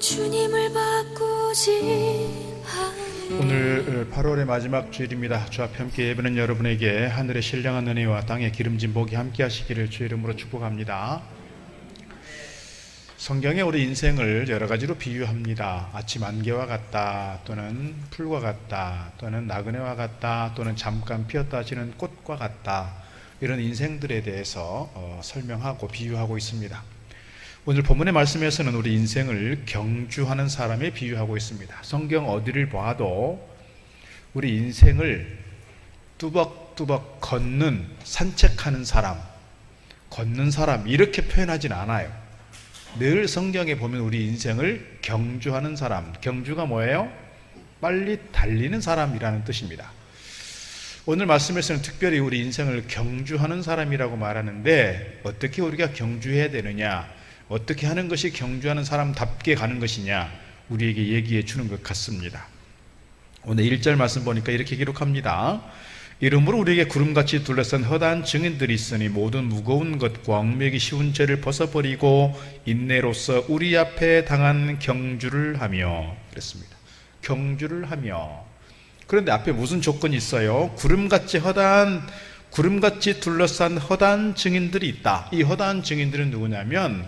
주님을 바꾸지 않을. 오늘 8월의 마지막 주일입니다. 주 앞에 함께 예배는 여러분에게 하늘의 신령한 은혜와 땅의 기름진 복이 함께 하시기를 주의 이름으로 축복합니다. 성경에 우리 인생을 여러 가지로 비유합니다. 아침 안개와 같다, 또는 풀과 같다, 또는 나그네와 같다, 또는 잠깐 피었다 지는 꽃과 같다, 이런 인생들에 대해서 설명하고 비유하고 있습니다. 오늘 본문의 말씀에서는 우리 인생을 경주하는 사람에 비유하고 있습니다. 성경 어디를 봐도 우리 인생을 뚜벅뚜벅 걷는, 산책하는 사람, 걷는 사람 이렇게 표현하진 않아요. 늘 성경에 보면 우리 인생을 경주하는 사람, 경주가 뭐예요? 빨리 달리는 사람이라는 뜻입니다. 오늘 말씀에서는 특별히 우리 인생을 경주하는 사람이라고 말하는데, 어떻게 우리가 경주해야 되느냐, 어떻게 하는 것이 경주하는 사람답게 가는 것이냐, 우리에게 얘기해 주는 것 같습니다. 오늘 1절 말씀 보니까 이렇게 기록합니다. 이러므로 우리에게 구름같이 둘러싼 허다한 증인들이 있으니 모든 무거운 것과 얽매기 쉬운 죄를 벗어버리고 인내로서 우리 앞에 당한 경주를 하며, 그랬습니다. 경주를 하며. 그런데 앞에 무슨 조건이 있어요? 구름같이 둘러싼 허다한 증인들이 있다. 이 허다한 증인들은 누구냐면,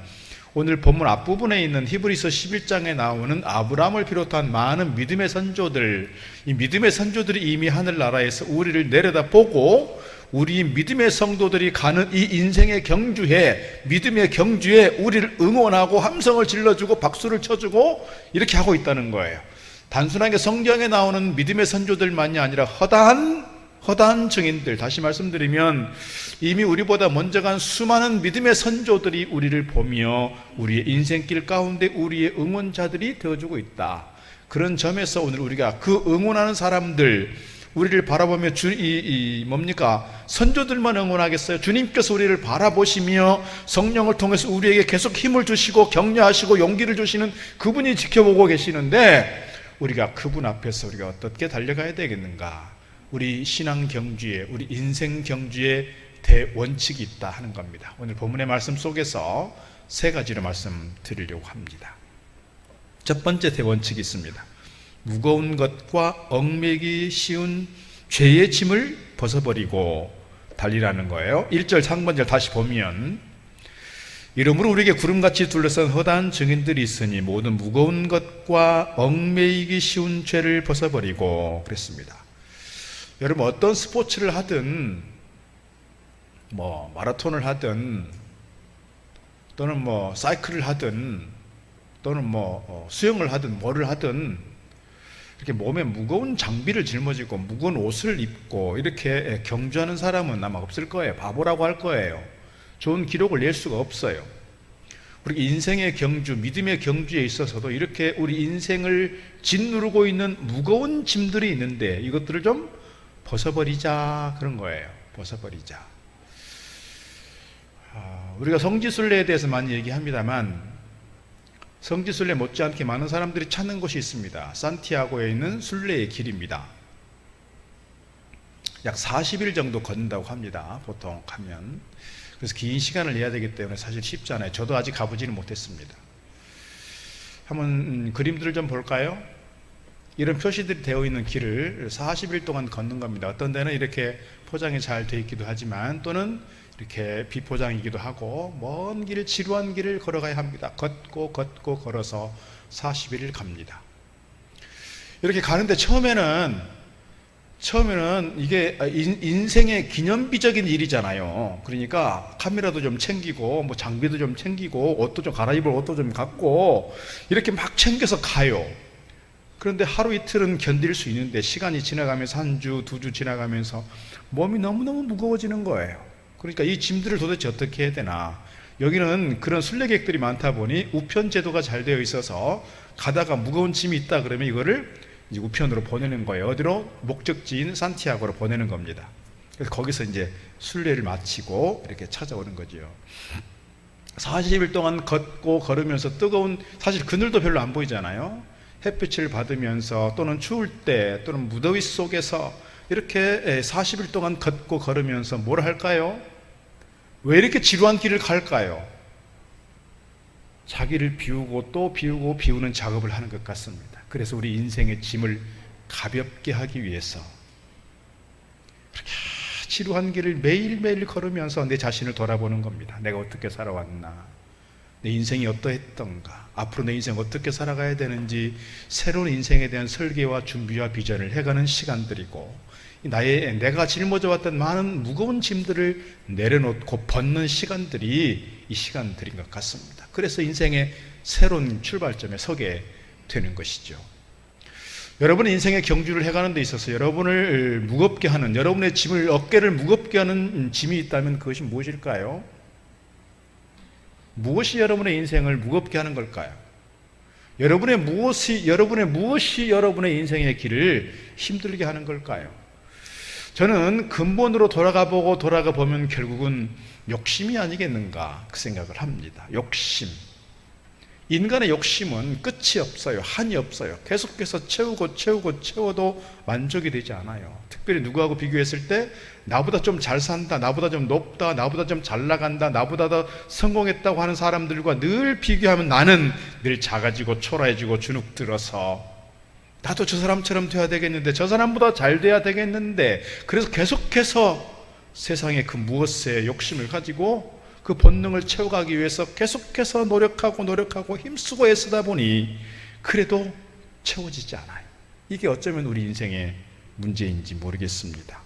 오늘 본문 앞부분에 있는 히브리서 11장에 나오는 아브라함을 비롯한 많은 믿음의 선조들, 이 믿음의 선조들이 이미 하늘나라에서 우리를 내려다보고 우리 믿음의 성도들이 가는 이 인생의 경주에, 믿음의 경주에 우리를 응원하고 함성을 질러주고 박수를 쳐주고 이렇게 하고 있다는 거예요. 단순하게 성경에 나오는 믿음의 선조들만이 아니라 허다한 증인들, 다시 말씀드리면 이미 우리보다 먼저 간 수많은 믿음의 선조들이 우리를 보며 우리의 인생길 가운데 우리의 응원자들이 되어주고 있다. 그런 점에서 오늘 우리가 그 응원하는 사람들, 우리를 바라보며 선조들만 응원하겠어요? 주님께서 우리를 바라보시며 성령을 통해서 우리에게 계속 힘을 주시고 격려하시고 용기를 주시는 그분이 지켜보고 계시는데, 우리가 그분 앞에서 우리가 어떻게 달려가야 되겠는가? 우리 신앙 경주에, 우리 인생 경주에 대원칙이 있다 하는 겁니다. 오늘 본문의 말씀 속에서 세 가지로 말씀드리려고 합니다. 첫 번째 대원칙이 있습니다. 무거운 것과 얽매기 쉬운 죄의 짐을 벗어버리고 달리라는 거예요. 1절 상반절 다시 보면, 이러므로 우리에게 구름같이 둘러싼 허다한 증인들이 있으니 모든 무거운 것과 얽매이기 쉬운 죄를 벗어버리고, 그랬습니다. 여러분, 어떤 스포츠를 하든, 마라톤을 하든, 또는 사이클을 하든, 또는 수영을 하든, 뭐를 하든, 이렇게 몸에 무거운 장비를 짊어지고, 무거운 옷을 입고, 이렇게 경주하는 사람은 아마 없을 거예요. 바보라고 할 거예요. 좋은 기록을 낼 수가 없어요. 우리 인생의 경주, 믿음의 경주에 있어서도 이렇게 우리 인생을 짓누르고 있는 무거운 짐들이 있는데, 이것들을 좀 벗어버리자, 그런 거예요. 벗어버리자. 우리가 성지순례에 대해서 많이 얘기합니다만, 성지순례 못지않게 많은 사람들이 찾는 곳이 있습니다. 산티아고에 있는 순례의 길입니다. 약 40일 정도 걷는다고 합니다. 보통 가면. 그래서 긴 시간을 내야 되기 때문에 사실 쉽지 않아요. 저도 아직 가보지는 못했습니다. 한번 그림들을 좀 볼까요? 이런 표시들이 되어 있는 길을 40일 동안 걷는 겁니다. 어떤 데는 이렇게 포장이 잘 되어 있기도 하지만, 또는 이렇게 비포장이기도 하고, 먼 길, 지루한 길을 걸어가야 합니다. 걷고 걸어서 40일을 갑니다. 이렇게 가는데 처음에는 이게 인생의 기념비적인 일이잖아요. 그러니까 카메라도 좀 챙기고, 장비도 좀 챙기고, 옷도 좀 갈아입을 옷도 좀 갖고, 이렇게 막 챙겨서 가요. 그런데 하루 이틀은 견딜 수 있는데, 시간이 지나가면서 한 주, 두 주 지나가면서 몸이 너무너무 무거워지는 거예요. 그러니까 이 짐들을 도대체 어떻게 해야 되나. 여기는 그런 순례객들이 많다 보니 우편 제도가 잘 되어 있어서, 가다가 무거운 짐이 있다 그러면 이거를 이제 우편으로 보내는 거예요. 어디로? 목적지인 산티아고로 보내는 겁니다. 그래서 거기서 이제 순례를 마치고 이렇게 찾아오는 거죠. 40일 동안 걷고 걸으면서 사실 그늘도 별로 안 보이잖아요. 햇빛을 받으면서, 또는 추울 때, 또는 무더위 속에서 이렇게 40일 동안 걷고 걸으면서 뭘 할까요? 왜 이렇게 지루한 길을 갈까요? 자기를 비우고 또 비우고 비우는 작업을 하는 것 같습니다. 그래서 우리 인생의 짐을 가볍게 하기 위해서 그렇게 지루한 길을 매일매일 걸으면서 내 자신을 돌아보는 겁니다. 내가 어떻게 살아왔나, 내 인생이 어떠했던가, 앞으로 내 인생 어떻게 살아가야 되는지 새로운 인생에 대한 설계와 준비와 비전을 해가는 시간들이고, 내가 짊어져왔던 많은 무거운 짐들을 내려놓고 벗는 시간들이 이 시간들인 것 같습니다. 그래서 인생의 새로운 출발점에 서게 되는 것이죠. 여러분의 인생의 경주를 해가는 데 있어서 여러분을 무겁게 하는, 여러분의 짐을, 어깨를 무겁게 하는 짐이 있다면 그것이 무엇일까요? 무엇이 여러분의 인생을 무겁게 하는 걸까요? 여러분의 무엇이 여러분의 인생의 길을 힘들게 하는 걸까요? 저는 근본으로 돌아가 보면 결국은 욕심이 아니겠는가 그 생각을 합니다. 욕심. 인간의 욕심은 끝이 없어요. 한이 없어요. 계속해서 채워도 만족이 되지 않아요. 특별히 누구하고 비교했을 때 나보다 좀 잘 산다, 나보다 좀 높다, 나보다 좀 잘 나간다, 나보다 더 성공했다고 하는 사람들과 늘 비교하면 나는 늘 작아지고 초라해지고 주눅 들어서 나도 저 사람처럼 돼야 되겠는데, 저 사람보다 잘 돼야 되겠는데, 그래서 계속해서 세상의 그 무엇에 욕심을 가지고 그 본능을 채워가기 위해서 계속해서 노력하고 힘쓰고 애쓰다 보니 그래도 채워지지 않아요. 이게 어쩌면 우리 인생의 문제인지 모르겠습니다.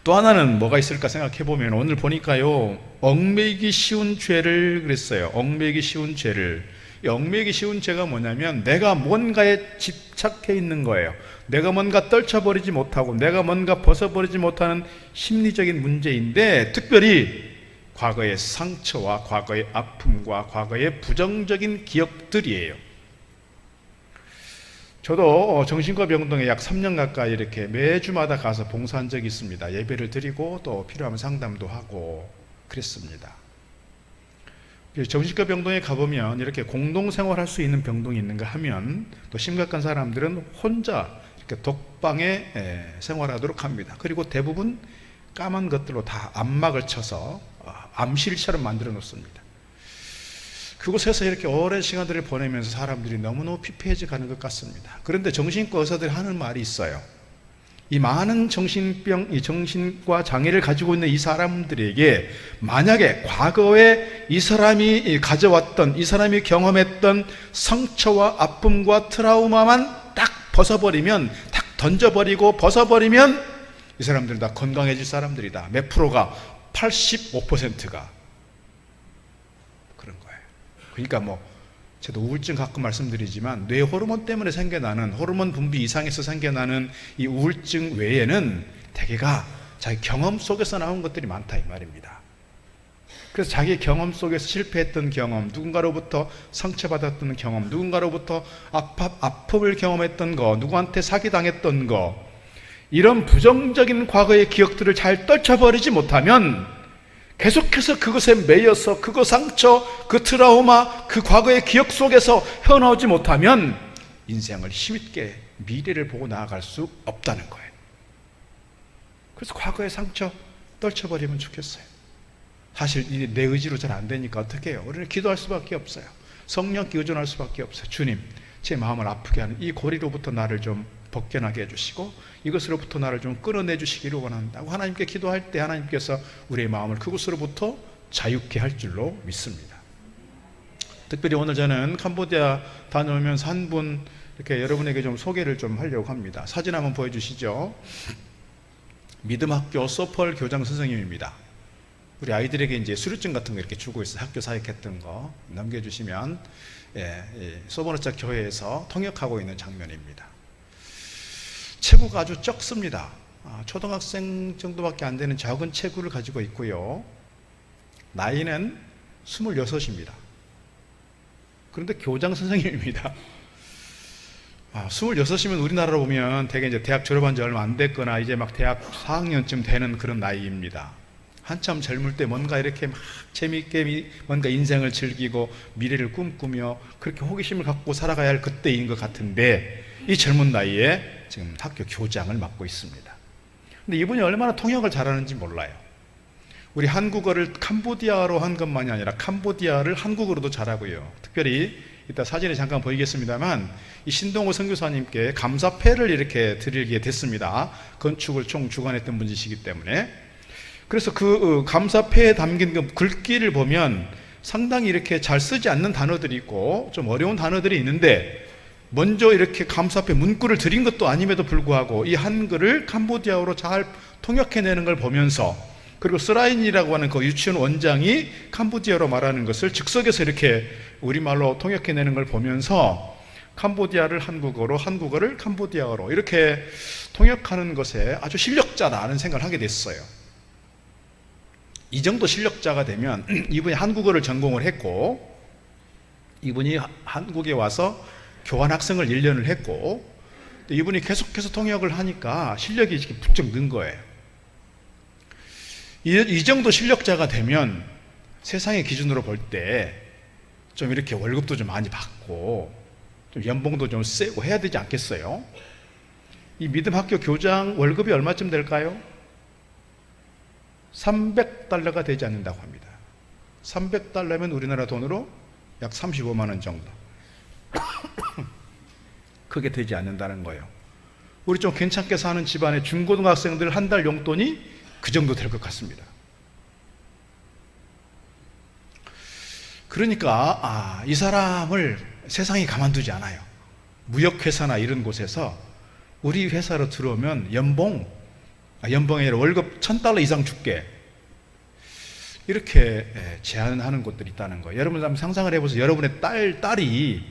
또 하나는 뭐가 있을까 생각해 보면, 오늘 보니까요, 얽매이기 쉬운 죄를 그랬어요. 얽매이기 쉬운 죄를. 이 얽매이기 쉬운 죄가 뭐냐면 내가 뭔가에 집착해 있는 거예요. 내가 뭔가 떨쳐버리지 못하고 내가 뭔가 벗어버리지 못하는 심리적인 문제인데, 특별히 과거의 상처와 과거의 아픔과 과거의 부정적인 기억들이에요. 저도 정신과 병동에 약 3년 가까이 이렇게 매주마다 가서 봉사한 적이 있습니다. 예배를 드리고 또 필요하면 상담도 하고 그랬습니다. 정신과 병동에 가보면 이렇게 공동생활할 수 있는 병동이 있는가 하면, 또 심각한 사람들은 혼자 이렇게 독방에 생활하도록 합니다. 그리고 대부분 까만 것들로 다 암막을 쳐서 암실처럼 만들어 놓습니다. 그곳에서 이렇게 오랜 시간들을 보내면서 사람들이 너무너무 피폐해져 가는 것 같습니다. 그런데 정신과 의사들이 하는 말이 있어요. 이 많은 이 정신과 장애를 가지고 있는 이 사람들에게 만약에 과거에 이 사람이 가져왔던, 이 사람이 경험했던 상처와 아픔과 트라우마만 딱 벗어버리면, 딱 던져버리고 벗어버리면 이 사람들은 다 건강해질 사람들이다. 몇 프로가? 85%가 그런 거예요. 그러니까 저도 우울증 가끔 말씀드리지만 뇌 호르몬 때문에 생겨나는, 호르몬 분비 이상에서 생겨나는 이 우울증 외에는 대개가 자기 경험 속에서 나온 것들이 많다 이 말입니다. 그래서 자기 경험 속에서 실패했던 경험, 누군가로부터 상처받았던 경험, 누군가로부터 아픔을 경험했던 거, 누구한테 사기당했던 거, 이런 부정적인 과거의 기억들을 잘 떨쳐버리지 못하면 계속해서 그것에 매여서 그 상처, 그 트라우마, 그 과거의 기억 속에서 헤어나오지 못하면 인생을 힘있게 미래를 보고 나아갈 수 없다는 거예요. 그래서 과거의 상처 떨쳐버리면 좋겠어요. 사실 이게 내 의지로 잘 안 되니까 어떻게 해요? 우리는 기도할 수밖에 없어요. 성령께 의존할 수밖에 없어요. 주님, 제 마음을 아프게 하는 이 고리로부터 나를 좀 벗겨나게 해주시고 이것으로부터 나를 좀 끌어내 주시기를 원한다고 하나님께 기도할 때 하나님께서 우리의 마음을 그것으로부터 자유케 할 줄로 믿습니다. 특별히 오늘 저는 캄보디아 다녀오면서 한 분 이렇게 여러분에게 좀 소개를 좀 하려고 합니다. 사진 한번 보여주시죠. 믿음학교 소펄 교장 선생님입니다. 우리 아이들에게 이제 수료증 같은 거 이렇게 주고 있어요. 학교 사역했던 거 넘겨주시면, 소버너차 교회에서 통역하고 있는 장면입니다. 체구가 아주 적습니다. 초등학생 정도밖에 안 되는 작은 체구를 가지고 있고요. 나이는 26입니다. 그런데 교장 선생님입니다. 26이면 우리나라로 보면 대개 이제 대학 졸업한 지 얼마 안 됐거나 이제 막 대학 4학년쯤 되는 그런 나이입니다. 한참 젊을 때 뭔가 이렇게 막 재미있게 뭔가 인생을 즐기고 미래를 꿈꾸며 그렇게 호기심을 갖고 살아가야 할 그때인 것 같은데, 이 젊은 나이에 지금 학교 교장을 맡고 있습니다. 근데 이분이 얼마나 통역을 잘하는지 몰라요. 우리 한국어를 캄보디아어로 한 것만이 아니라 캄보디아를 한국어로도 잘하고요. 특별히 이따 사진에 잠깐 보이겠습니다만 이 신동호 선교사님께 감사패를 이렇게 드리게 됐습니다. 건축을 총 주관했던 분이시기 때문에. 그래서 그 감사패에 담긴 그 글귀를 보면 상당히 이렇게 잘 쓰지 않는 단어들이 있고 좀 어려운 단어들이 있는데, 먼저 이렇게 감사패 문구를 드린 것도 아님에도 불구하고 이 한글을 캄보디아어로 잘 통역해내는 걸 보면서, 그리고 스라인이라고 하는 그 유치원 원장이 캄보디아로 말하는 것을 즉석에서 이렇게 우리말로 통역해내는 걸 보면서 캄보디아를 한국어로, 한국어를 캄보디아어로 이렇게 통역하는 것에 아주 실력자다라는 생각을 하게 됐어요. 이 정도 실력자가 되면 이분이 한국어를 전공을 했고, 이분이 한국에 와서 교환학생을 1년을 했고, 이분이 계속해서 통역을 하니까 실력이 이렇게 부쩍 는 거예요. 이 정도 실력자가 되면 세상의 기준으로 볼 때 좀 이렇게 월급도 좀 많이 받고 좀 연봉도 좀 세고 해야 되지 않겠어요? 이 믿음학교 교장 월급이 얼마쯤 될까요? $300가 되지 않는다고 합니다. $300면 우리나라 돈으로 약 35만 원 정도. 그게 되지 않는다는 거예요. 우리 좀 괜찮게 사는 집안의 중고등학생들 한 달 용돈이 그 정도 될 것 같습니다. 그러니까 이 사람을 세상이 가만두지 않아요. 무역회사나 이런 곳에서 우리 회사로 들어오면 연봉이 아니라 월급 $1,000 이상 줄게, 이렇게 제안하는 곳들이 있다는 거예요. 여러분 한번 상상을 해보세요. 여러분의 딸이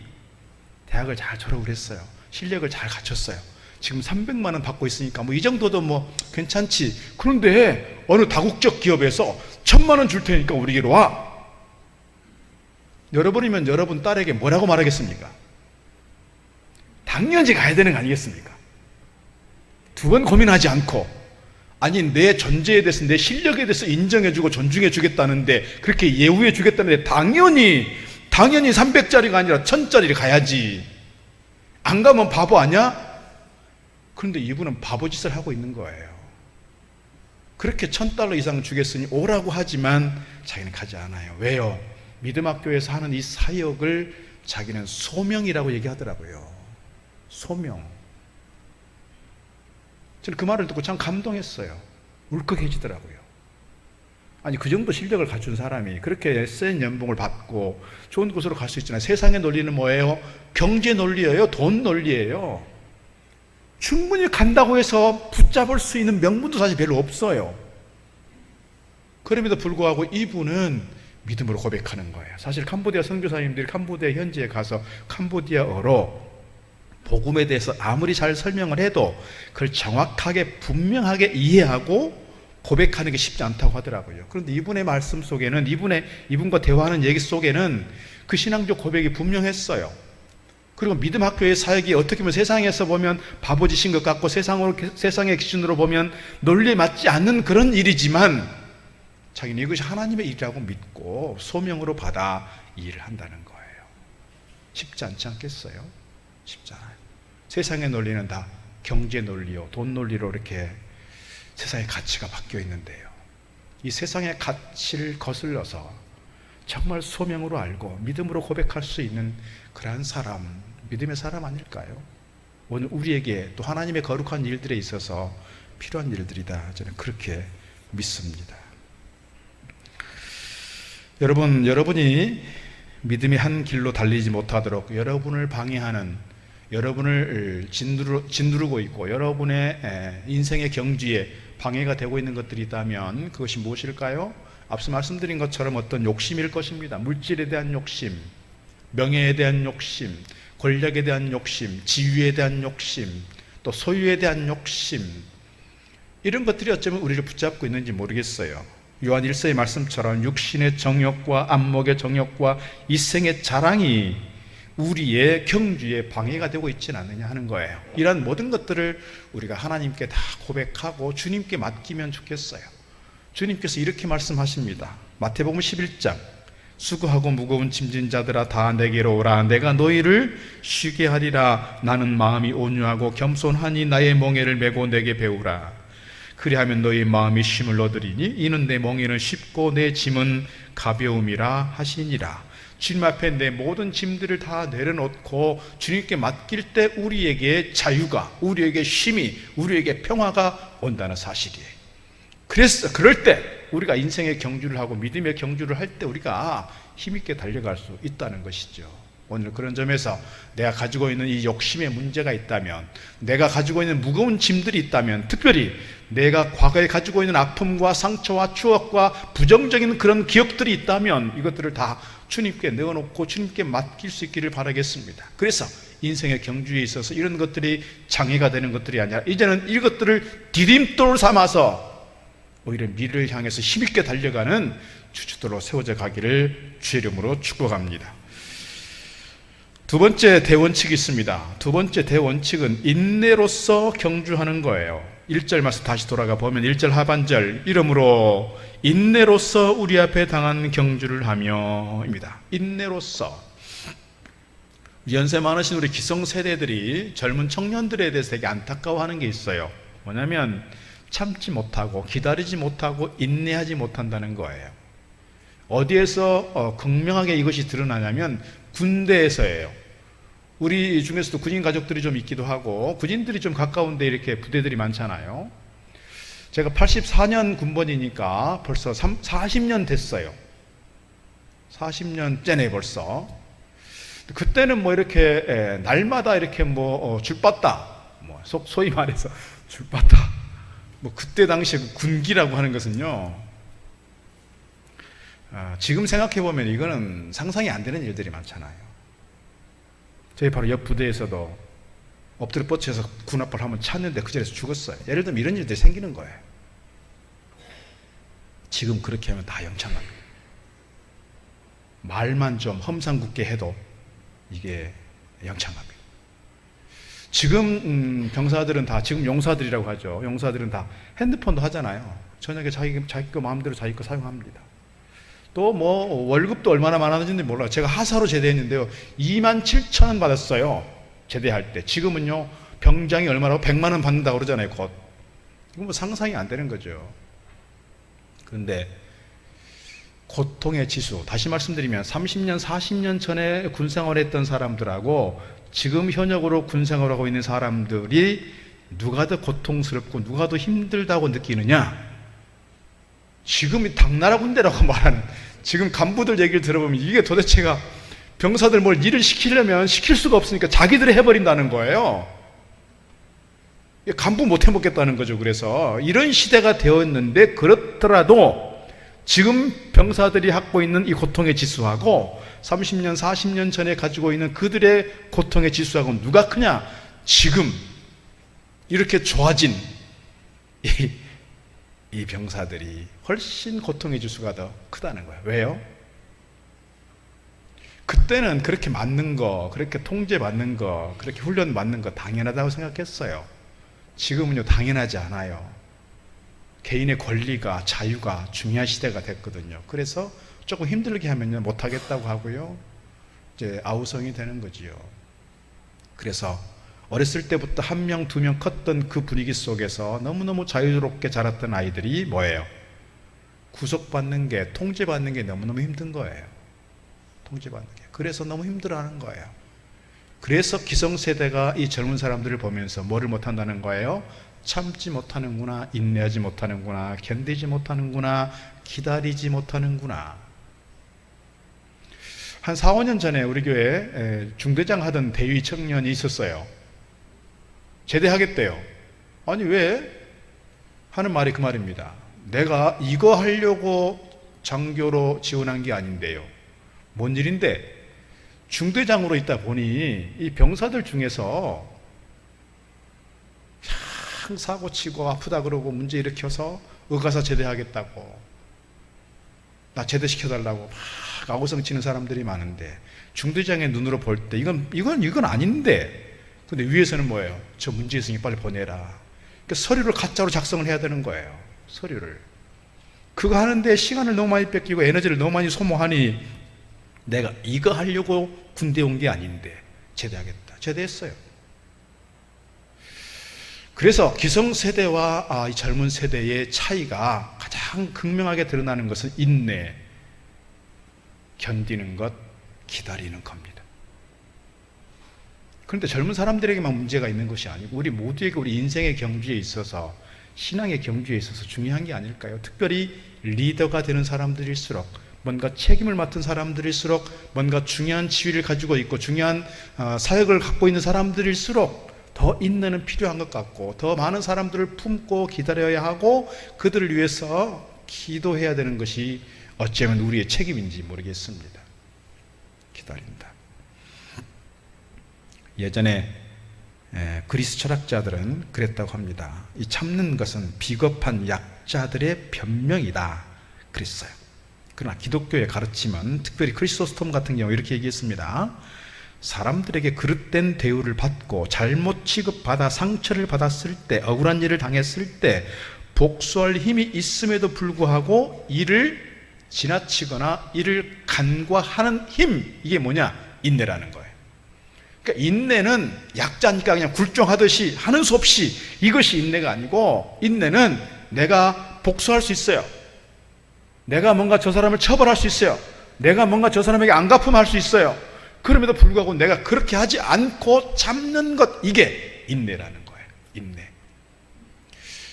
대학을 잘 졸업을 했어요. 실력을 잘 갖췄어요. 지금 300만 원 받고 있으니까 뭐 이 정도도 뭐 괜찮지. 그런데 어느 다국적 기업에서 1,000만 원 줄 테니까 우리에게로 와. 여러분이면 여러분 딸에게 뭐라고 말하겠습니까? 당연히 가야 되는 거 아니겠습니까? 두 번 고민하지 않고, 아니 내 존재에 대해서, 내 실력에 대해서 인정해주고 존중해 주겠다는데, 그렇게 예우해 주겠다는데 당연히 300짜리가 아니라 1,000짜리를 가야지. 안 가면 바보 아니야? 그런데 이분은 바보짓을 하고 있는 거예요. 그렇게 $1,000 이상 주겠으니 오라고 하지만 자기는 가지 않아요. 왜요? 믿음학교에서 하는 이 사역을 자기는 소명이라고 얘기하더라고요. 소명. 저는 그 말을 듣고 참 감동했어요. 울컥해지더라고요. 아니 그 정도 실력을 갖춘 사람이 그렇게 센 연봉을 받고 좋은 곳으로 갈 수 있잖아요. 세상의 논리는 뭐예요? 경제 논리예요? 돈 논리예요? 충분히 간다고 해서 붙잡을 수 있는 명분도 사실 별로 없어요. 그럼에도 불구하고 이분은 믿음으로 고백하는 거예요. 사실 캄보디아 선교사님들이 캄보디아 현지에 가서 캄보디아어로 복음에 대해서 아무리 잘 설명을 해도 그걸 정확하게 분명하게 이해하고 고백하는 게 쉽지 않다고 하더라고요. 그런데 이분의 말씀 속에는, 이분과 대화하는 얘기 속에는 그 신앙적 고백이 분명했어요. 그리고 믿음학교의 사역이 어떻게 보면 세상에서 보면 바보짓인 것 같고 세상의 기준으로 보면 논리에 맞지 않는 그런 일이지만 자기는 이것이 하나님의 일이라고 믿고 소명으로 받아 이 일을 한다는 거예요. 쉽지 않지 않겠어요? 쉽지 않아요. 세상의 논리는 다 경제 논리요, 돈 논리로 이렇게 세상의 가치가 바뀌어 있는데요, 이 세상의 가치를 거슬러서 정말 소명으로 알고 믿음으로 고백할 수 있는 그러한 사람, 믿음의 사람 아닐까요? 오늘 우리에게 또 하나님의 거룩한 일들에 있어서 필요한 일들이다, 저는 그렇게 믿습니다. 여러분이 믿음의 한 길로 달리지 못하도록 여러분을 방해하는, 여러분을 짓누르고 있고 여러분의 인생의 경지에 방해가 되고 있는 것들이 있다면 그것이 무엇일까요? 앞서 말씀드린 것처럼 어떤 욕심일 것입니다. 물질에 대한 욕심, 명예에 대한 욕심, 권력에 대한 욕심, 지위에 대한 욕심, 또 소유에 대한 욕심, 이런 것들이 어쩌면 우리를 붙잡고 있는지 모르겠어요. 요한 1서의 말씀처럼 육신의 정욕과 안목의 정욕과 이생의 자랑이 우리의 경주에 방해가 되고 있지는 않느냐 하는 거예요. 이러한 모든 것들을 우리가 하나님께 다 고백하고 주님께 맡기면 좋겠어요. 주님께서 이렇게 말씀하십니다. 마태복음 11장, 수고하고 무거운 짐진 자들아 다 내게로 오라, 내가 너희를 쉬게 하리라. 나는 마음이 온유하고 겸손하니 나의 멍에를 메고 내게 배우라. 그리하면 너희 마음이 쉼을 얻으리니 이는 내 멍에는 쉽고 내 짐은 가벼움이라 하시니라. 주님 앞에 내 모든 짐들을 다 내려놓고 주님께 맡길 때 우리에게 자유가, 우리에게 쉼이, 우리에게 평화가 온다는 사실이에요. 그래서 그럴 때 우리가 인생의 경주를 하고 믿음의 경주를 할 때 우리가 힘있게 달려갈 수 있다는 것이죠. 오늘 그런 점에서 내가 가지고 있는 이 욕심의 문제가 있다면, 내가 가지고 있는 무거운 짐들이 있다면, 특별히 내가 과거에 가지고 있는 아픔과 상처와 추억과 부정적인 그런 기억들이 있다면 이것들을 다 주님께 내어놓고 주님께 맡길 수 있기를 바라겠습니다. 그래서 인생의 경주에 있어서 이런 것들이 장애가 되는 것들이 아니라 이제는 이것들을 디딤돌 삼아서 오히려 미래를 향해서 힘있게 달려가는 주춧돌로 세워져 가기를 주의 이름으로 축복합니다. 두 번째 대원칙이 있습니다. 두 번째 대원칙은 인내로서 경주하는 거예요. 1절 말씀 다시 돌아가 보면 1절 하반절, 이러므로 인내로서 우리 앞에 당한 경주를 하며 입니다. 인내로서. 연세 많으신 우리 기성세대들이 젊은 청년들에 대해서 되게 안타까워하는 게 있어요. 뭐냐면 참지 못하고 기다리지 못하고 인내하지 못한다는 거예요. 어디에서 극명하게 이것이 드러나냐면 군대에서예요. 우리 중에서도 군인 가족들이 좀 있기도 하고 군인들이 좀 가까운데 이렇게 부대들이 많잖아요. 제가 84년 군번이니까 벌써 40년 됐어요. 40년째네 벌써. 그때는 뭐 이렇게 날마다 이렇게 뭐 줄봤다, 뭐 소위 말해서 줄봤다, 뭐 그때 당시에 군기라고 하는 것은요, 지금 생각해 보면 이거는 상상이 안 되는 일들이 많잖아요. 저희 바로 옆 부대에서도 엎드려 뻗쳐서 군합을 한번 찼는데 그 자리에서 죽었어요. 예를 들면 이런 일들이 생기는 거예요. 지금 그렇게 하면 다 영창합니다. 말만 좀 험상궂게 해도 이게 영창합니다. 지금 병사들은 다, 지금 용사들이라고 하죠. 용사들은 다 핸드폰도 하잖아요. 저녁에 자기 거 마음대로 자기 거 사용합니다. 또 뭐 월급도 얼마나 많았는지 몰라요. 제가 하사로 제대했는데요, 27,000원 받았어요. 제대할 때. 지금은요 병장이 얼마라고 100만 원 받는다고 그러잖아요. 곧. 이건 뭐 상상이 안 되는 거죠. 그런데 고통의 지수, 다시 말씀드리면 30년 40년 전에 군생활했던 사람들하고 지금 현역으로 군생활하고 있는 사람들이 누가 더 고통스럽고 누가 더 힘들다고 느끼느냐? 지금이 당나라 군대라고 말하는, 지금 간부들 얘기를 들어보면 이게 도대체가 병사들 뭘 일을 시키려면 시킬 수가 없으니까 자기들이 해버린다는 거예요. 간부 못 해먹겠다는 거죠. 그래서 이런 시대가 되었는데, 그렇더라도 지금 병사들이 갖고 있는 이 고통의 지수하고 30년 40년 전에 가지고 있는 그들의 고통의 지수하고는 누가 크냐? 지금 이렇게 좋아진 이 병사들이 훨씬 고통의 지수가 더 크다는 거예요. 왜요? 그때는 그렇게 맞는 거, 그렇게 통제받는 거, 그렇게 훈련 받는 거 당연하다고 생각했어요. 지금은요 당연하지 않아요. 개인의 권리가, 자유가 중요한 시대가 됐거든요. 그래서 조금 힘들게 하면요 못하겠다고 하고요, 이제 아우성이 되는 거지요. 그래서 어렸을 때부터 한 명, 두 명 컸던 그 분위기 속에서 너무너무 자유롭게 자랐던 아이들이 뭐예요? 구속받는 게, 통제받는 게 너무너무 힘든 거예요. 통제받는 게. 그래서 너무 힘들어하는 거예요. 그래서 기성세대가 이 젊은 사람들을 보면서 뭐를 못한다는 거예요? 참지 못하는구나, 인내하지 못하는구나, 견디지 못하는구나, 기다리지 못하는구나. 한 4, 5년 전에 우리 교회에 중대장 하던 대위 청년이 있었어요. 제대하겠대요. 아니 왜? 하는 말이 그 말입니다. 내가 이거 하려고 장교로 지원한 게 아닌데요. 뭔 일인데? 중대장으로 있다 보니 이 병사들 중에서 참 사고치고 아프다 그러고 문제 일으켜서 의가사 제대하겠다고, 나 제대시켜달라고 막 아우성치는 사람들이 많은데, 중대장의 눈으로 볼 때 이건 아닌데, 근데 위에서는 뭐예요? 저 문제 있으니 빨리 보내라. 그러니까 서류를 가짜로 작성을 해야 되는 거예요. 서류를. 그거 하는데 시간을 너무 많이 뺏기고 에너지를 너무 많이 소모하니, 내가 이거 하려고 군대 온 게 아닌데 제대하겠다. 제대했어요. 그래서 기성세대와 이 젊은 세대의 차이가 가장 극명하게 드러나는 것은 인내, 견디는 것, 기다리는 겁니다. 그런데 젊은 사람들에게만 문제가 있는 것이 아니고 우리 모두에게 우리 인생의 경주에 있어서, 신앙의 경주에 있어서 중요한 게 아닐까요? 특별히 리더가 되는 사람들일수록, 뭔가 책임을 맡은 사람들일수록, 뭔가 중요한 지위를 가지고 있고 중요한 사역을 갖고 있는 사람들일수록 더 인내는 필요한 것 같고, 더 많은 사람들을 품고 기다려야 하고 그들을 위해서 기도해야 되는 것이 어쩌면 우리의 책임인지 모르겠습니다. 기다린다. 예전에 그리스 철학자들은 그랬다고 합니다. 이 참는 것은 비겁한 약자들의 변명이다 그랬어요. 그러나 기독교의 가르침은, 특별히 크리스토스톰 같은 경우 이렇게 얘기했습니다. 사람들에게 그릇된 대우를 받고 잘못 취급받아 상처를 받았을 때, 억울한 일을 당했을 때 복수할 힘이 있음에도 불구하고 이를 지나치거나 이를 간과하는 힘, 이게 뭐냐? 인내라는 거예요. 그러니까 인내는 약자니까 그냥 굴종하듯이 하는 수 없이, 이것이 인내가 아니고, 인내는 내가 복수할 수 있어요. 내가 뭔가 저 사람을 처벌할 수 있어요. 내가 뭔가 저 사람에게 안갚음할 수 있어요. 그럼에도 불구하고 내가 그렇게 하지 않고 참는 것, 이게 인내라는 거예요. 인내.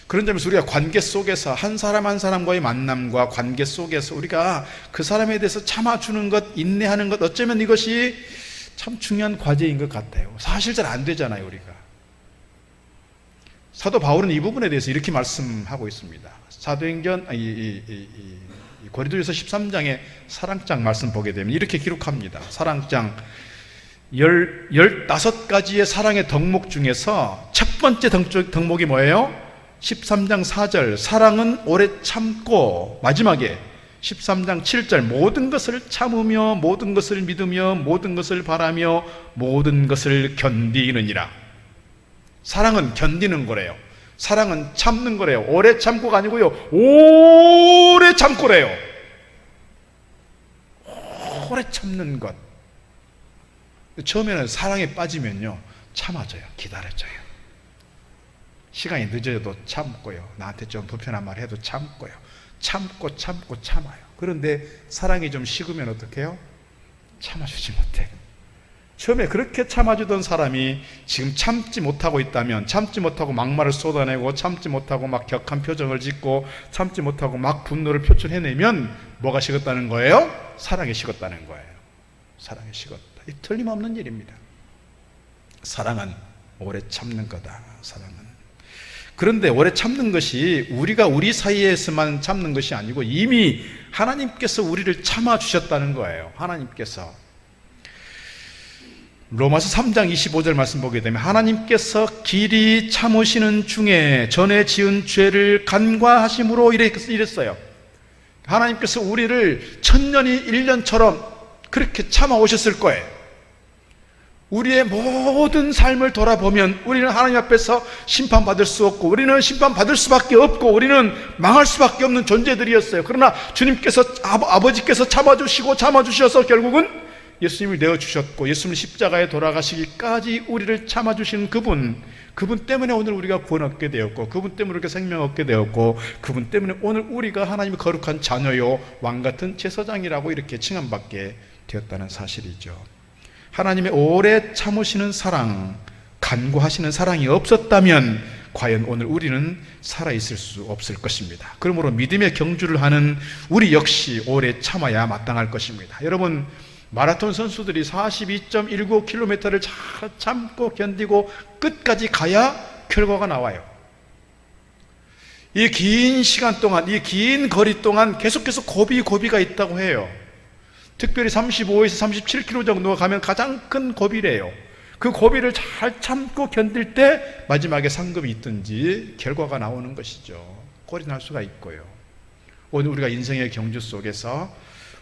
그런 점에서 우리가 관계 속에서 한 사람 한 사람과의 만남과 관계 속에서 우리가 그 사람에 대해서 참아주는 것, 인내하는 것, 어쩌면 이것이 참 중요한 과제인 것 같아요. 사실 잘 안 되잖아요, 우리가. 사도 바울은 이 부분에 대해서 이렇게 말씀하고 있습니다. 사도행전 고린도전서 13장의 사랑장 말씀 보게 되면 이렇게 기록합니다. 사랑장 15가지의 사랑의 덕목 중에서 첫 번째 덕목이 뭐예요? 13장 4절 사랑은 오래 참고, 마지막에 13장 7절 모든 것을 참으며 모든 것을 믿으며 모든 것을 바라며 모든 것을 견디느니라. 사랑은 견디는 거래요. 사랑은 참는 거래요. 오래 참고가 아니고요, 오래 참고래요. 오래 참는 것. 처음에는 사랑에 빠지면요, 참아줘요. 기다려줘요. 시간이 늦어도 참고요. 나한테 좀 불편한 말 해도 참고요. 참고 참아요. 그런데 사랑이 좀 식으면 어떻게 해요? 참아주지 못해요. 처음에 그렇게 참아주던 사람이 지금 참지 못하고 있다면, 참지 못하고 막말을 쏟아내고 참지 못하고 막 격한 표정을 짓고 참지 못하고 막 분노를 표출해내면 뭐가 식었다는 거예요? 사랑이 식었다는 거예요. 사랑이 식었다. 이 틀림없는 일입니다. 사랑은 오래 참는 거다. 사랑은. 그런데 오래 참는 것이 우리가 우리 사이에서만 참는 것이 아니고 이미 하나님께서 우리를 참아주셨다는 거예요. 하나님께서. 로마서 3장 25절 말씀 보게 되면 하나님께서 길이 참으시는 중에 전에 지은 죄를 간과하심으로 이랬어요. 하나님께서 우리를 천년이 1년처럼 그렇게 참아오셨을 거예요. 우리의 모든 삶을 돌아보면 우리는 하나님 앞에서 심판받을 수 없고, 우리는 심판받을 수밖에 없고, 우리는 망할 수밖에 없는 존재들이었어요. 그러나 주님께서, 아버지께서 참아주셔서 결국은 예수님을 내어주셨고, 예수님 십자가에 돌아가시기까지 우리를 참아주신 그분 때문에 오늘 우리가 구원 얻게 되었고, 그분 때문에 우리가 생명 얻게 되었고, 그분 때문에 오늘 우리가 하나님의 거룩한 자녀요 왕같은 제사장이라고 이렇게 칭함받게 되었다는 사실이죠. 하나님의 오래 참으시는 사랑, 간구하시는 사랑이 없었다면 과연 오늘 우리는 살아있을 수 없을 것입니다. 그러므로 믿음의 경주를 하는 우리 역시 오래 참아야 마땅할 것입니다. 여러분, 마라톤 선수들이 42.195km를 잘 참고 견디고 끝까지 가야 결과가 나와요. 이 긴 시간 동안, 이 긴 거리 동안 계속해서 고비가 있다고 해요. 특별히 35에서 37km 정도가 가면 가장 큰 고비래요. 그 고비를 잘 참고 견딜 때 마지막에 상급이 있든지 결과가 나오는 것이죠. 꼴이 날 수가 있고요. 오늘 우리가 인생의 경주 속에서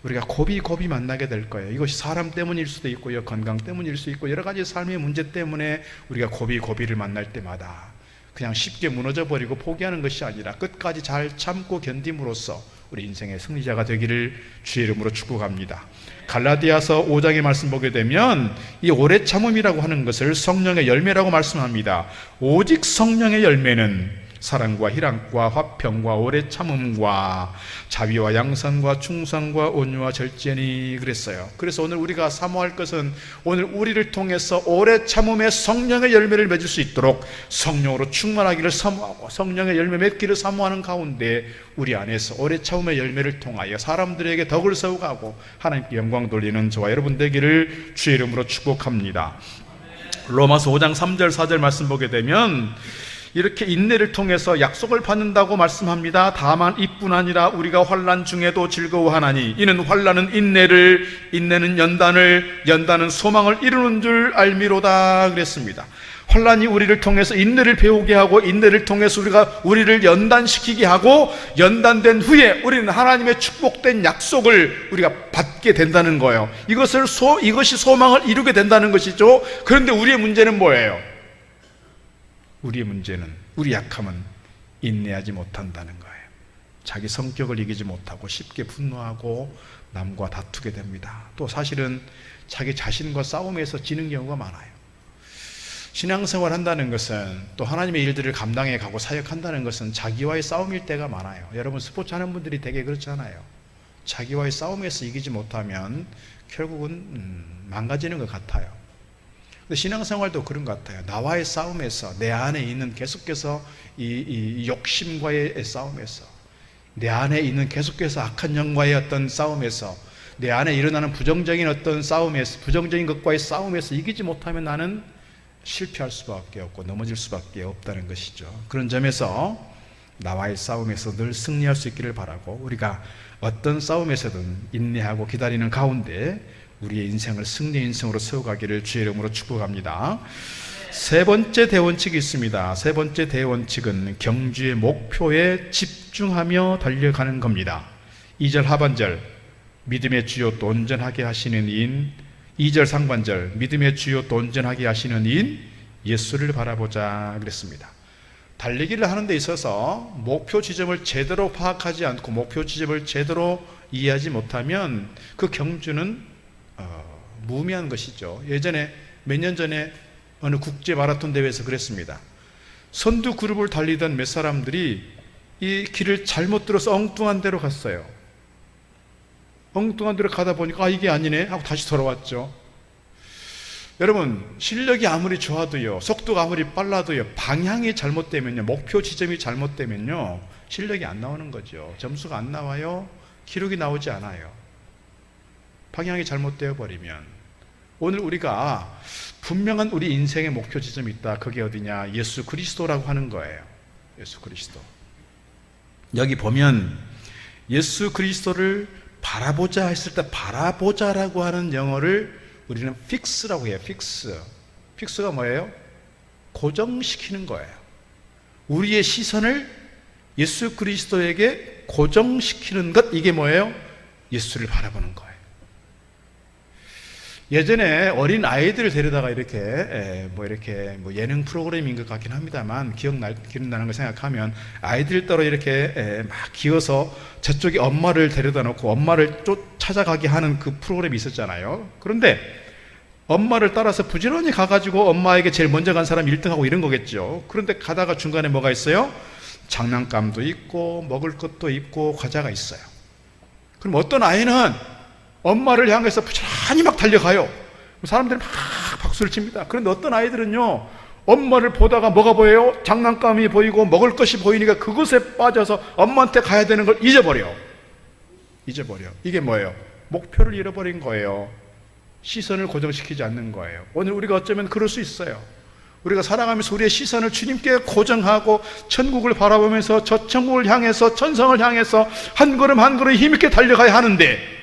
우리가 고비 만나게 될 거예요. 이것이 사람 때문일 수도 있고요, 건강 때문일 수 있고, 여러 가지 삶의 문제 때문에 우리가 고비를 만날 때마다 그냥 쉽게 무너져 버리고 포기하는 것이 아니라 끝까지 잘 참고 견딤으로써 우리 인생의 승리자가 되기를 주의 이름으로 축복합니다. 갈라디아서 5장의 말씀 보게 되면 이 오래 참음이라고 하는 것을 성령의 열매라고 말씀합니다. 오직 성령의 열매는 사랑과 희락과 화평과 오래 참음과 자비와 양선과 충성과 온유와 절제니 그랬어요. 그래서 오늘 우리가 사모할 것은 오늘 우리를 통해서 오래 참음의 성령의 열매를 맺을 수 있도록 성령으로 충만하기를 사모하고 성령의 열매 맺기를 사모하는 가운데 우리 안에서 오래 참음의 열매를 통하여 사람들에게 덕을 세우고 하나님께 영광 돌리는 저와 여러분 되기를 주의 이름으로 축복합니다. 로마서 5장 3절 4절 말씀 보게 되면 이렇게 인내를 통해서 약속을 받는다고 말씀합니다. 다만 이뿐 아니라 우리가 환난 중에도 즐거워하나니 이는 환난은 인내를, 인내는 연단을, 연단은 소망을 이루는 줄 알미로다 그랬습니다. 환난이 우리를 통해서 인내를 배우게 하고 인내를 통해서 우리를 연단시키게 하고 연단된 후에 우리는 하나님의 축복된 약속을 우리가 받게 된다는 거예요. 이것이 소망을 이루게 된다는 것이죠. 그런데 우리의 문제는 뭐예요? 우리의 문제는, 우리 약함은 인내하지 못한다는 거예요. 자기 성격을 이기지 못하고 쉽게 분노하고 남과 다투게 됩니다. 또 사실은 자기 자신과 싸움에서 지는 경우가 많아요. 신앙생활 한다는 것은 또 하나님의 일들을 감당해 가고 사역한다는 것은 자기와의 싸움일 때가 많아요. 여러분 스포츠 하는 분들이 되게 그렇잖아요. 자기와의 싸움에서 이기지 못하면 결국은 망가지는 것 같아요. 신앙생활도 그런 것 같아요. 나와의 싸움에서, 내 안에 있는 계속해서 이 욕심과의 싸움에서, 내 안에 있는 계속해서 악한 영과의 어떤 싸움에서, 내 안에 일어나는 부정적인 어떤 싸움에서, 부정적인 것과의 싸움에서 이기지 못하면 나는 실패할 수밖에 없고 넘어질 수밖에 없다는 것이죠. 그런 점에서 나와의 싸움에서 늘 승리할 수 있기를 바라고, 우리가 어떤 싸움에서든 인내하고 기다리는 가운데 우리의 인생을 승리의 인생으로 세워가기를 주의 이름으로 축복합니다. 세 번째 대원칙이 있습니다. 세 번째 대원칙은 경주의 목표에 집중하며 달려가는 겁니다. 2절 하반절 믿음의 주요 또 온전하게 하시는 이인, 2절 상반절 믿음의 주요 또 온전하게 하시는 이인 예수를 바라보자 그랬습니다. 달리기를 하는 데 있어서 목표 지점을 제대로 파악하지 않고 목표 지점을 제대로 이해하지 못하면 그 경주는 무의미한 것이죠. 예전에 몇 년 전에 어느 국제 마라톤 대회에서 그랬습니다. 선두 그룹을 달리던 몇 사람들이 이 길을 잘못 들어서 엉뚱한 데로 갔어요. 엉뚱한 데로 가다 보니까 이게 아니네 하고 다시 돌아왔죠. 여러분 실력이 아무리 좋아도요, 속도가 아무리 빨라도요, 방향이 잘못되면요, 목표 지점이 잘못되면요 실력이 안 나오는 거죠. 점수가 안 나와요. 기록이 나오지 않아요. 방향이 잘못되어 버리면. 오늘 우리가 분명한 우리 인생의 목표 지점이 있다. 그게 어디냐? 예수 그리스도라고 하는 거예요. 예수 그리스도. 여기 보면 예수 그리스도를 바라보자 했을 때 바라보자라고 하는 영어를 우리는 fix라고 해요. fix가 뭐예요? 고정시키는 거예요. 우리의 시선을 예수 그리스도에게 고정시키는 것, 이게 뭐예요? 예수를 바라보는 거예요. 예전에 어린 아이들을 데려다가 이렇게 예능 프로그램인 것 같긴 합니다만 기억나는 걸 생각하면 아이들 따로 이렇게 막 기어서 저쪽에 엄마를 데려다 놓고 엄마를 찾아가게 하는 그 프로그램이 있었잖아요. 그런데 엄마를 따라서 부지런히 가가지고 엄마에게 제일 먼저 간 사람이 1등하고 이런 거겠죠. 그런데 가다가 중간에 뭐가 있어요? 장난감도 있고 먹을 것도 있고 과자가 있어요. 그럼 어떤 아이는 엄마를 향해서 부지런히 막 달려가요. 사람들이 막 박수를 칩니다. 그런데 어떤 아이들은요, 엄마를 보다가 뭐가 보여요? 장난감이 보이고 먹을 것이 보이니까 그것에 빠져서 엄마한테 가야 되는 걸 잊어버려. 이게 뭐예요? 목표를 잃어버린 거예요. 시선을 고정시키지 않는 거예요. 오늘 우리가 어쩌면 그럴 수 있어요. 우리가 살아가면서 우리의 시선을 주님께 고정하고 천국을 바라보면서 저 천국을 향해서, 천성을 향해서 한 걸음 한 걸음 힘있게 달려가야 하는데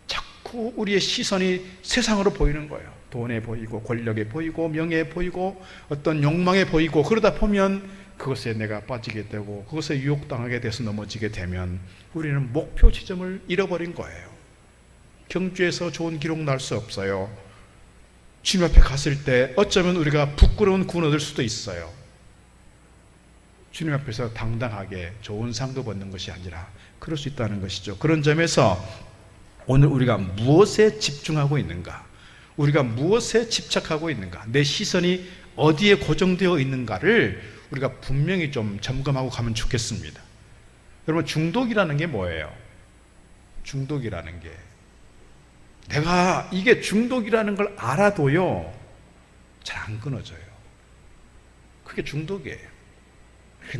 자꾸 우리의 시선이 세상으로 보이는 거예요. 돈에 보이고 권력에 보이고 명예에 보이고 어떤 욕망에 보이고, 그러다 보면 그것에 내가 빠지게 되고 그것에 유혹당하게 돼서 넘어지게 되면 우리는 목표 지점을 잃어버린 거예요. 경주에서 좋은 기록 날 수 없어요. 주님 앞에 갔을 때 어쩌면 우리가 부끄러운 구원 얻을 수도 있어요. 주님 앞에서 당당하게 좋은 상도 받는 것이 아니라 그럴 수 있다는 것이죠. 그런 점에서 오늘 우리가 무엇에 집중하고 있는가, 우리가 무엇에 집착하고 있는가, 내 시선이 어디에 고정되어 있는가를 우리가 분명히 좀 점검하고 가면 좋겠습니다. 여러분, 중독이라는 게 뭐예요? 중독이라는 게, 내가 이게 중독이라는 걸 알아도요 잘 안 끊어져요. 그게 중독이에요.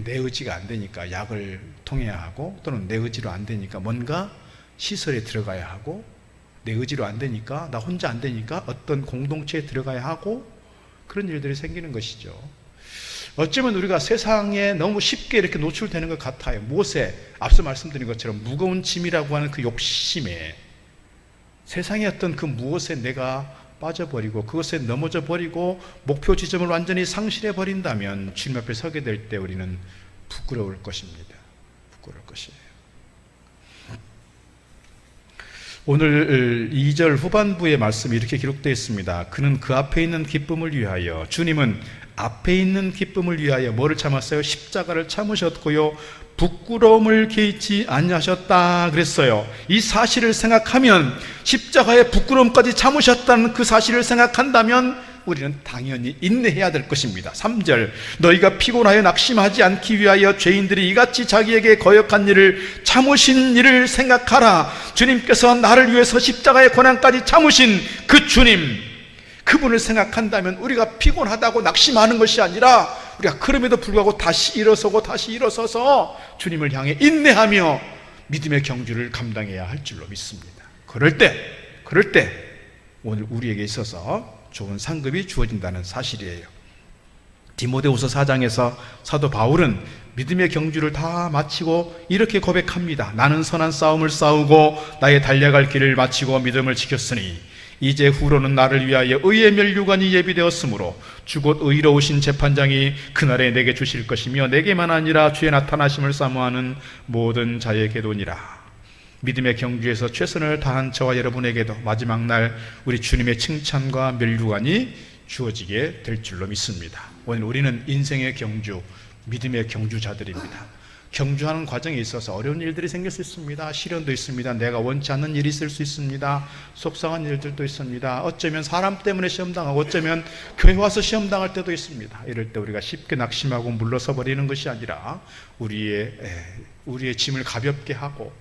내 의지가 안 되니까 약을 통해야 하고, 또는 내 의지로 안 되니까 뭔가 시설에 들어가야 하고, 내 의지로 안 되니까, 나 혼자 안 되니까 어떤 공동체에 들어가야 하고, 그런 일들이 생기는 것이죠. 어쩌면 우리가 세상에 너무 쉽게 이렇게 노출되는 것 같아요. 무엇에? 앞서 말씀드린 것처럼 무거운 짐이라고 하는 그 욕심에, 세상의 어떤 그 무엇에 내가 빠져버리고 그것에 넘어져 버리고 목표 지점을 완전히 상실해 버린다면 주님 앞에 서게 될 때 우리는 부끄러울 것입니다. 부끄러울 것이에요. 오늘 2절 후반부의 말씀이 이렇게 기록되어 있습니다. 그는 그 앞에 있는 기쁨을 위하여, 주님은 앞에 있는 기쁨을 위하여 뭐를 참았어요? 십자가를 참으셨고요, 부끄러움을 개의치 아니하셨다 그랬어요. 이 사실을 생각하면, 십자가의 부끄러움까지 참으셨다는 그 사실을 생각한다면 우리는 당연히 인내해야 될 것입니다. 3절, 너희가 피곤하여 낙심하지 않기 위하여 죄인들이 이같이 자기에게 거역한 일을 참으신 일을 생각하라. 주님께서 나를 위해서 십자가의 고난까지 참으신 그 주님, 그분을 생각한다면 우리가 피곤하다고 낙심하는 것이 아니라 우리가 그럼에도 불구하고 다시 일어서고 다시 일어서서 주님을 향해 인내하며 믿음의 경주를 감당해야 할 줄로 믿습니다. 그럴 때 오늘 우리에게 있어서 좋은 상급이 주어진다는 사실이에요. 디모데후서 4장에서 사도 바울은 믿음의 경주를 다 마치고 이렇게 고백합니다. 나는 선한 싸움을 싸우고 나의 달려갈 길을 마치고 믿음을 지켰으니 이제 후로는 나를 위하여 의의 면류관이 예비되었으므로 주곧 의로우신 재판장이 그날에 내게 주실 것이며 내게만 아니라 주의 나타나심을 사모하는 모든 자에게도니라. 믿음의 경주에서 최선을 다한 저와 여러분에게도 마지막 날 우리 주님의 칭찬과 면류관이 주어지게 될 줄로 믿습니다. 오늘 우리는 인생의 경주, 믿음의 경주자들입니다. 경주하는 과정에 있어서 어려운 일들이 생길 수 있습니다. 시련도 있습니다. 내가 원치 않는 일이 있을 수 있습니다. 속상한 일들도 있습니다. 어쩌면 사람 때문에 시험당하고, 어쩌면 교회 와서 시험당할 때도 있습니다. 이럴 때 우리가 쉽게 낙심하고 물러서 버리는 것이 아니라 우리의 짐을 가볍게 하고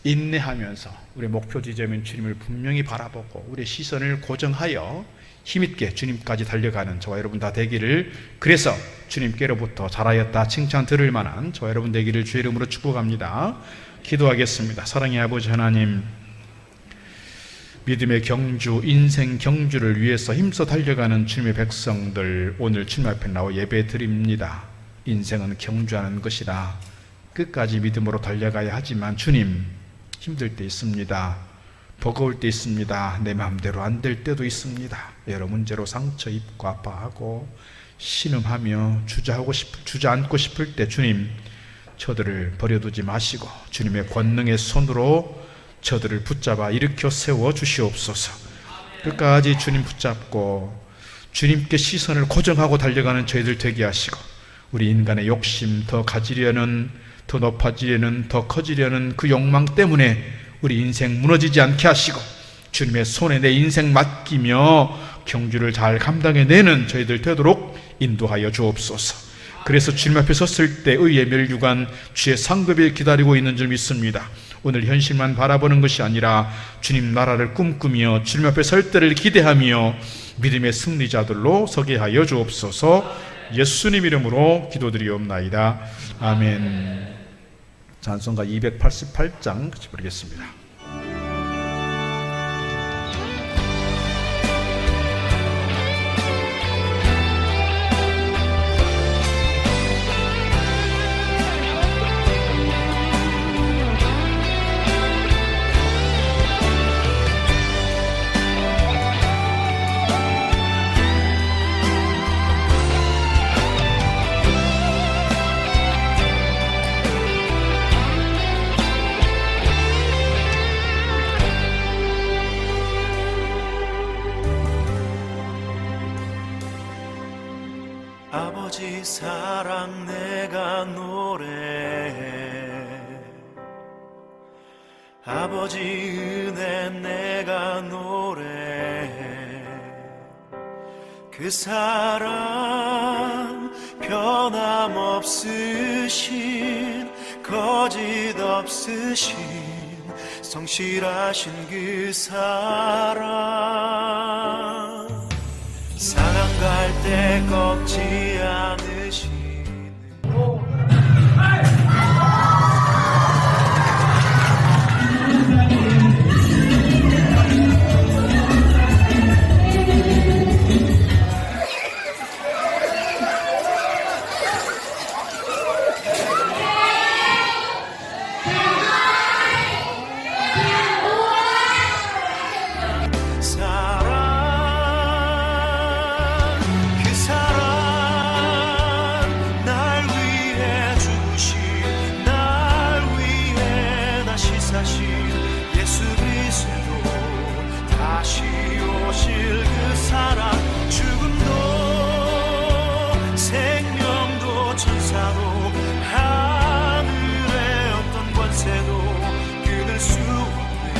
인내하면서 우리의 목표 지점인 주님을 분명히 바라보고 우리의 시선을 고정하여 힘있게 주님까지 달려가는 저와 여러분 다 되기를, 그래서 주님께로부터 잘하였다 칭찬 들을 만한 저와 여러분 되기를 주의 이름으로 축복합니다. 기도하겠습니다. 사랑의 아버지 하나님, 믿음의 경주, 인생 경주를 위해서 힘써 달려가는 주님의 백성들, 오늘 주님 앞에 나와 예배 드립니다. 인생은 경주하는 것이라 끝까지 믿음으로 달려가야 하지만 주님, 힘들 때 있습니다. 버거울 때 있습니다. 내 마음대로 안 될 때도 있습니다. 여러 문제로 상처 입고 아파하고 신음하며 주저앉고 싶을 때 주님, 저들을 버려두지 마시고 주님의 권능의 손으로 저들을 붙잡아 일으켜 세워 주시옵소서. 끝까지 주님 붙잡고 주님께 시선을 고정하고 달려가는 저희들 되게 하시고, 우리 인간의 욕심, 더 가지려는, 더 높아지려는, 더 커지려는 그 욕망 때문에 우리 인생 무너지지 않게 하시고 주님의 손에 내 인생 맡기며 경주를 잘 감당해내는 저희들 되도록 인도하여 주옵소서. 그래서 주님 앞에 섰을 때 의의 면류관, 주의 상급이 기다리고 있는 줄 믿습니다. 오늘 현실만 바라보는 것이 아니라 주님 나라를 꿈꾸며 주님 앞에 설 때를 기대하며 믿음의 승리자들로 서게 하여 주옵소서. 예수님 이름으로 기도드리옵나이다. 아멘. 찬송가 288장 같이 부르겠습니다. 아버지 사랑 내가 노래해, 아버지 은혜 내가 노래해. 그 사랑 변함없으신 거짓 없으신 성실하신 그 사랑, 상한 갈 때 꺾지 않으시는 예수 그리스도 다시 오실 그 사랑, 죽음도 생명도 천사도 하늘의 어떤 권세도 끊을 수 없는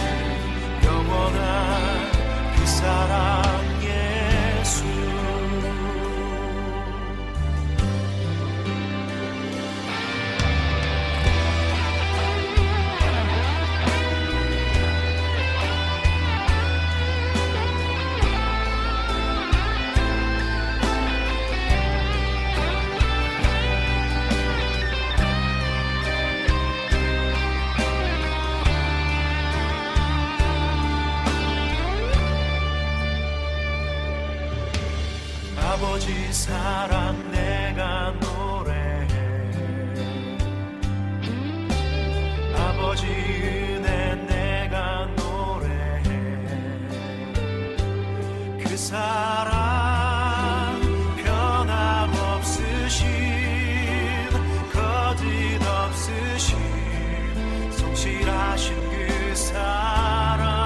영원한 그 사랑 예수. 아버지 사랑 내가 노래해, 아버지 은혜 내가 노래해. 그 사랑 변함없으신 거짓 없으신 성실하신 그 사랑,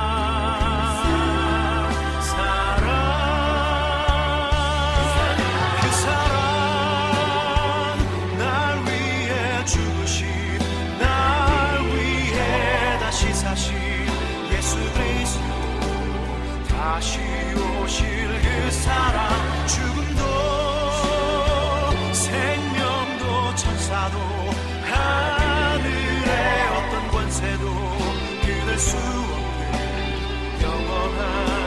예수 그리스도 다시 오실 그 사랑, 죽음도 생명도 천사도 하늘의 어떤 권세도 끊을 수 없는 영원한